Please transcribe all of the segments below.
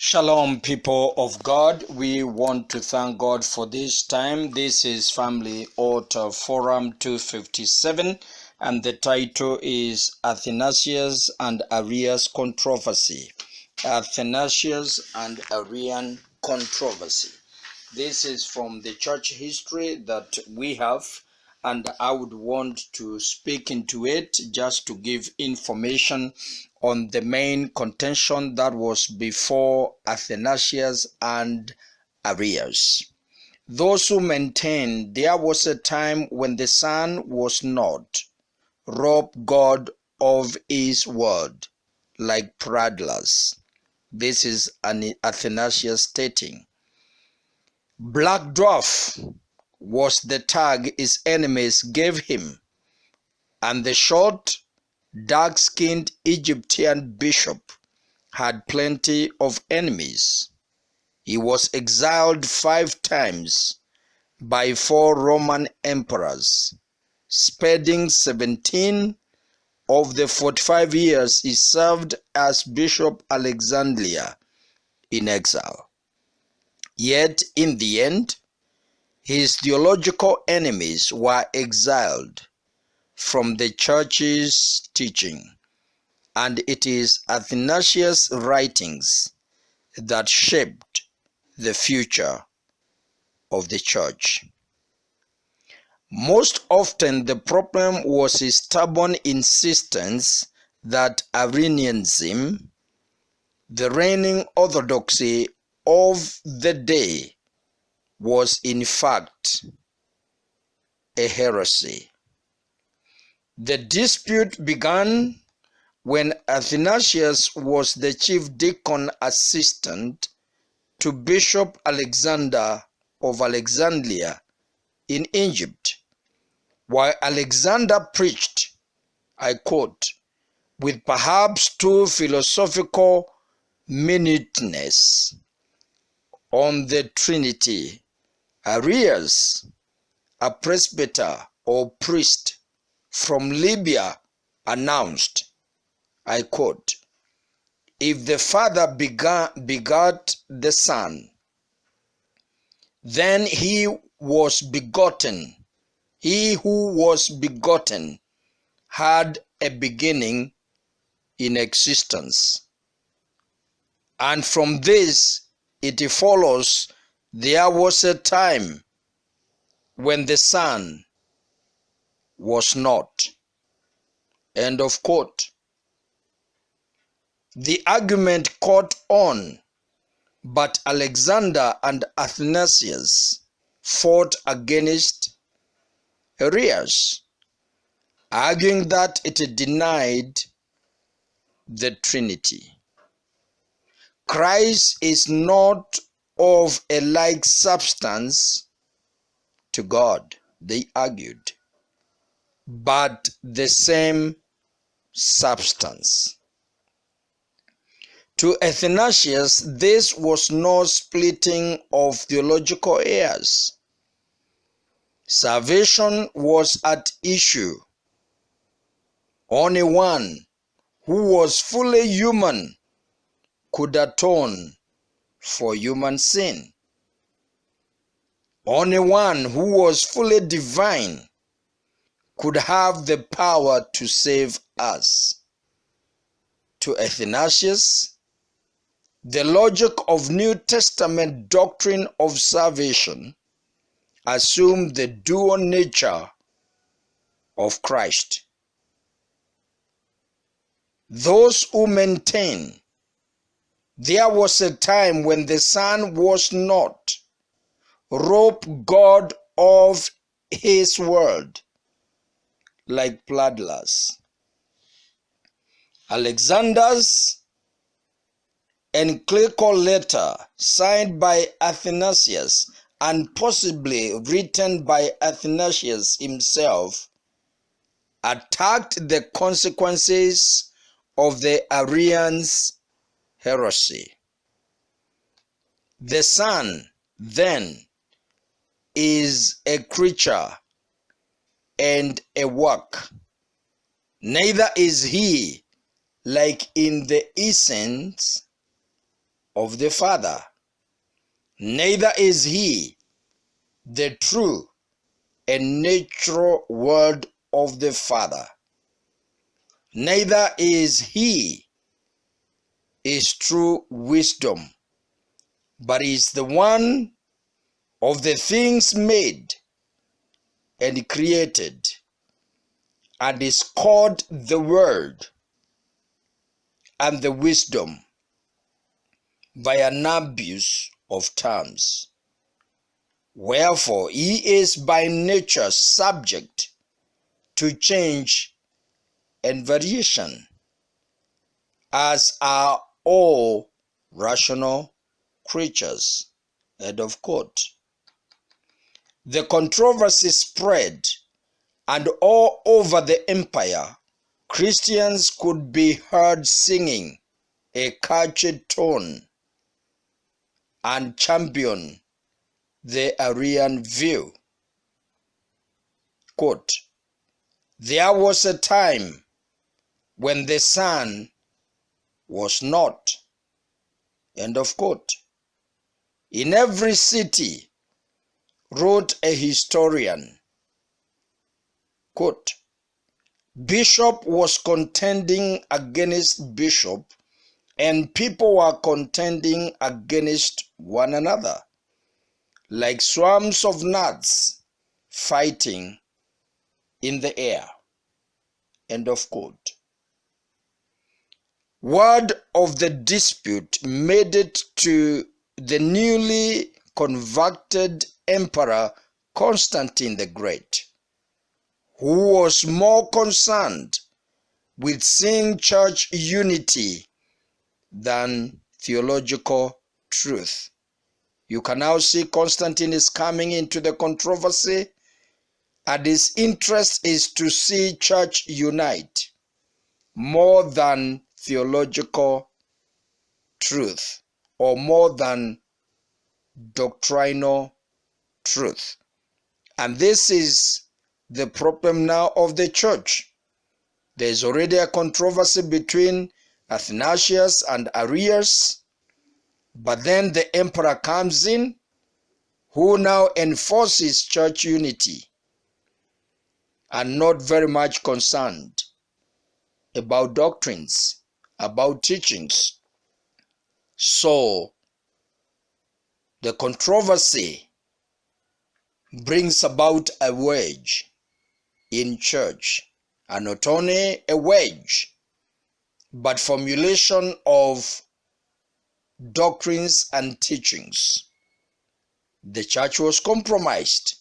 Shalom, people of God. We want to thank God for this time. This is Family Altar Forum 257, and the title is Athanasius and Arius Controversy. Athanasius and Arian Controversy. This is from the church history that we have, and I would want to speak into it just to give information on the main contention that was before Athanasius and Arius. Those who maintain there was a time when the Son was not, robbed God of his word, like prattlers. This is an Athanasius stating. Black Dwarf was the tag his enemies gave him, and the short, dark-skinned Egyptian bishop had plenty of enemies. He was exiled 5 times by 4 Roman emperors, spending 17 of the 45 years he served as Bishop Alexandria in exile. Yet, in the end, his theological enemies were exiled from the church's teaching, and it is Athanasius' writings that shaped the future of the church. Most often, the problem was his stubborn insistence that Arianism, the reigning orthodoxy of the day, was in fact a heresy. The dispute began when Athanasius was the chief deacon assistant to Bishop Alexander of Alexandria in Egypt, while Alexander preached, I quote, with perhaps too philosophical minuteness on the Trinity. Arius, a presbyter or priest from Libya, announced, I quote, if the Father begot the Son, then he who was begotten had a beginning in existence. And from this it follows there was a time when the Son was not. End of quote. The argument caught on, but Alexander and Athanasius fought against Arius, arguing that it denied the Trinity. Christ is not of a like substance to God, they argued, but the same substance. To Athanasius, this was no splitting of theological airs. Salvation was at issue. Only one who was fully human could atone for human sin. Only one who was fully divine could have the power to save us. To Athanasius, the logic of New Testament doctrine of salvation assumed the dual nature of Christ. Those who maintain there was a time when the Son was not, robbed God of his word, like prattlers. Alexander's encyclical letter, signed by Athanasius and possibly written by Athanasius himself, attacked the consequences of the Arians' heresy. The Son, then, is a creature and a work. Neither is he, like in the essence, of the Father, neither is he the true and natural word of the Father, neither is he is true wisdom, but is the one of the things made and created, and is called the Word and the wisdom by an abuse of terms. Wherefore he is by nature subject to change and variation, as are all rational creatures. End of quote. The controversy spread, and all over the empire, Christians could be heard singing a catchy tune and champion the Arian view. Quote, there was a time when the Son was not. End of quote. In every city, wrote a historian, quote, bishop was contending against bishop, and people were contending against one another, like swarms of gnats fighting in the air. End of quote. Word of the dispute made it to the newly converted Emperor Constantine the Great, who was more concerned with seeing church unity than theological truth. You can now see Constantine is coming into the controversy, and his interest is to see church unite more than theological truth, or more than doctrinal truth. And this is the problem now of the church. There is already a controversy between Athanasius and Arius, but then the emperor comes in, who now enforces church unity and not very much concerned about doctrines, about teachings. So the controversy brings about a wedge in church, and not only a wedge, but formulation of doctrines and teachings. The church was compromised,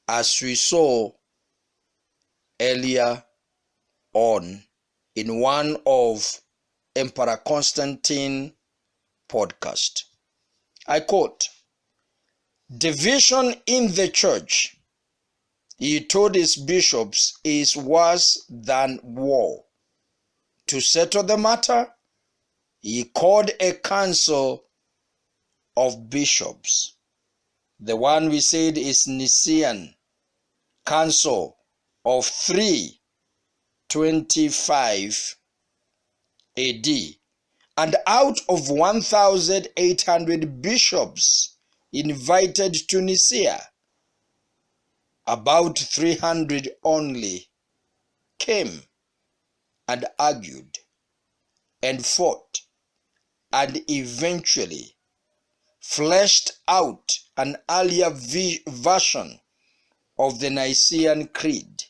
as we saw earlier on in one of Emperor Constantine podcast. I quote, division in the church, he told his bishops, is worse than war. To settle the matter, he called a council of bishops. The one we said is Nicene Council of 325 AD. And out of 1,800 bishops invited to Nicaea, about 300 only came and argued and fought and eventually fleshed out an earlier version of the Nicene Creed,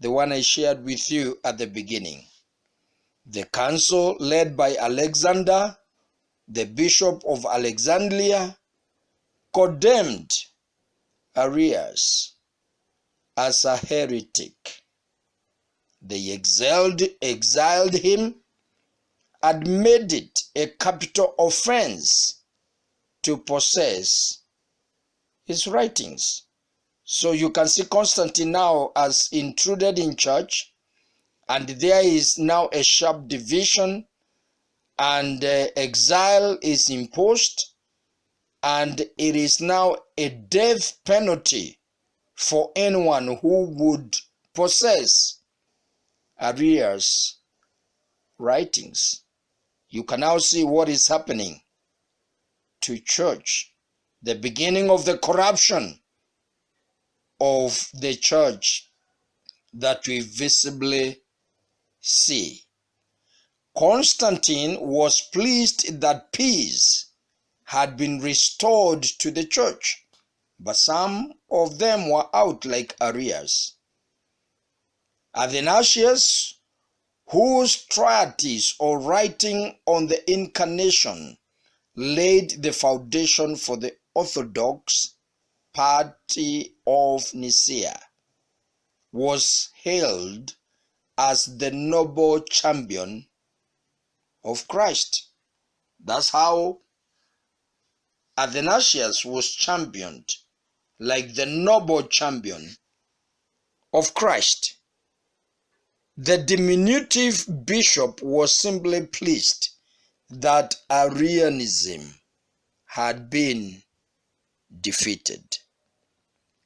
the one I shared with you at the beginning. The council led by Alexander, the Bishop of Alexandria, condemned Arius as a heretic. They exiled him and made it a capital offense to possess his writings. So you can see Constantine now has intruded in church, and there is now a sharp division, and exile is imposed, and it is now a death penalty for anyone who would possess Arius' writings. You can now see what is happening to church, the beginning of the corruption of the church that we visibly see. Constantine was pleased that peace had been restored to the church, but some of them were out like Arius. Athanasius, whose treatise or writing on the Incarnation laid the foundation for the Orthodox party of Nicaea, was hailed as the noble champion of Christ. That's how Athanasius was championed, like the noble champion of Christ. The diminutive bishop was simply pleased that Arianism had been defeated,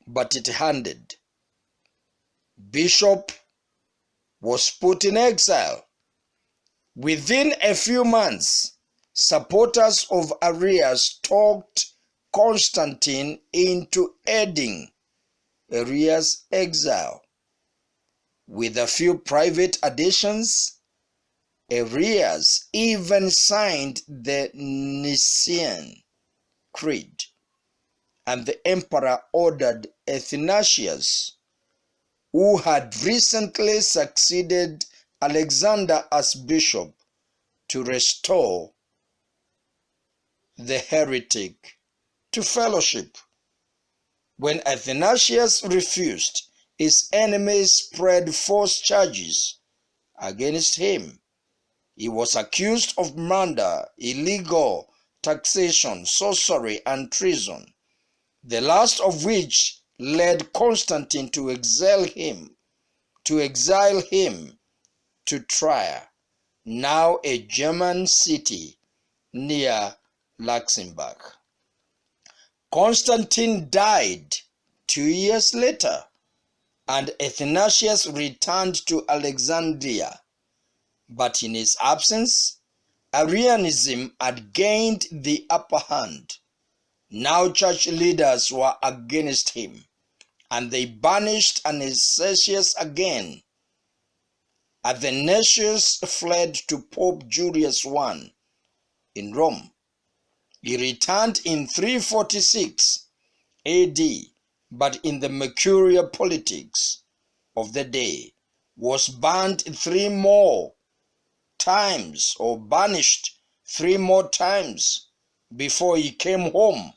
but it handed. Bishop was put in exile. Within a few months, supporters of Arius talked Constantine into ending Arius' exile. With a few private additions, Arius even signed the Nicene Creed, and the emperor ordered Athanasius, who had recently succeeded Alexander as bishop, to restore the heretic to fellowship. When Athanasius refused, his enemies spread false charges against him. He was accused of murder, illegal taxation, sorcery, and treason, the last of which led Constantine to exile him to Trier, now a German city near Luxembourg. Constantine died 2 years later, and Athanasius returned to Alexandria. But in his absence, Arianism had gained the upper hand. Now church leaders were against him, and they banished Athanasius again. Athanasius fled to Pope Julius I in Rome. He returned in 346 AD, but in the mercurial politics of the day was banned 3 more times, or banished 3 more times, before he came home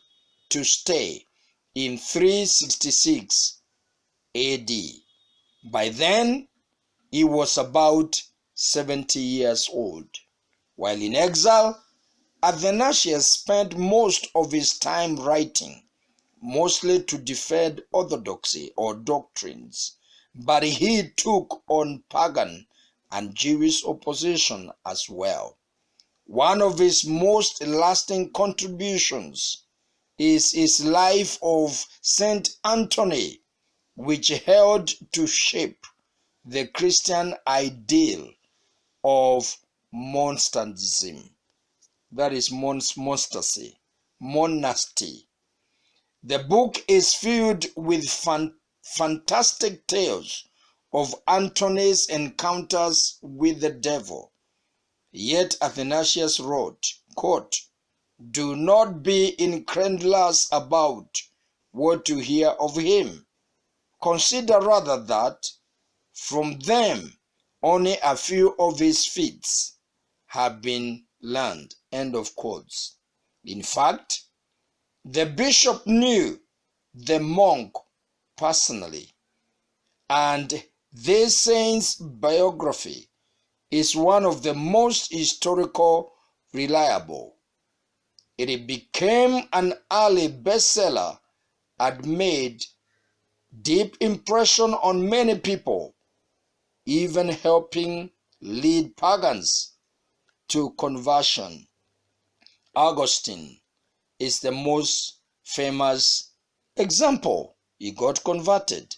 to stay in 366 AD. By then, he was about 70 years old. While in exile, Athanasius spent most of his time writing, mostly to defend orthodoxy or doctrines, but he took on pagan and Jewish opposition as well. One of his most lasting contributions is his life of Saint Anthony, which helped to shape the Christian ideal of monasticism. That is monasty. The book is filled with fantastic tales of Antony's encounters with the devil. Yet Athanasius wrote, quote, "Do not be incredulous about what you hear of him. Consider rather that from them only a few of his feats have been learned." End of quotes. In fact, the bishop knew the monk personally, and this saint's biography is one of the most historical reliable. It became an early bestseller and made deep impression on many people, even helping lead pagans to conversion. Augustine is the most famous example. He got converted.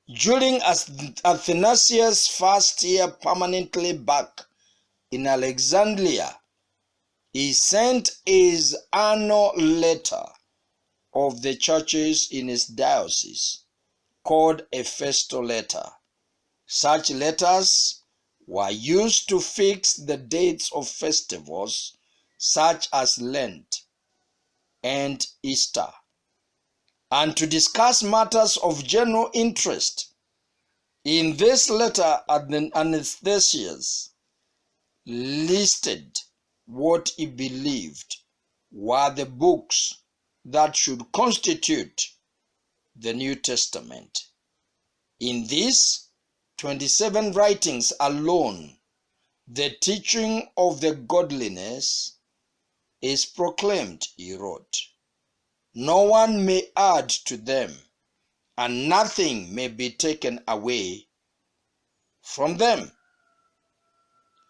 During Athanasius' first year permanently back in Alexandria, He sent his annual letter of the churches in his diocese, called a festal letter. Such letters were used to fix the dates of festivals such as Lent and Easter, and to discuss matters of general interest. In this letter, Athanasius listed what he believed were the books that should constitute the New Testament. In these 27 writings alone, the teaching of the godliness is proclaimed, he wrote. No one may add to them, and nothing may be taken away from them.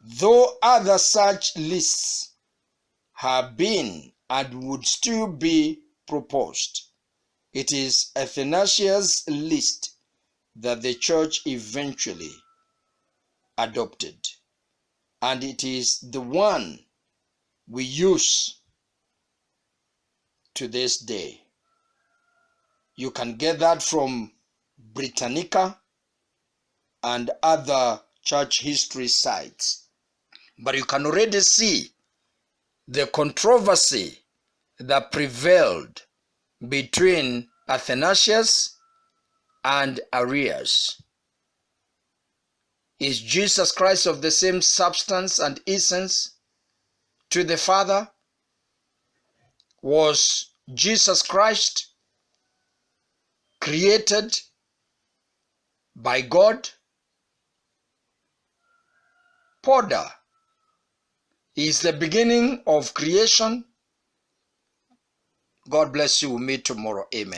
Though other such lists have been and would still be proposed, it is Athanasius' list that the church eventually adopted, and it is the one we use to this day. You can get that from Britannica and other church history sites. But you can already see the controversy that prevailed between Athanasius and Arius. Is Jesus Christ of the same substance and essence to the Father? Was Jesus Christ created by God? Porter is the beginning of creation. God bless you. We'll meet tomorrow. Amen.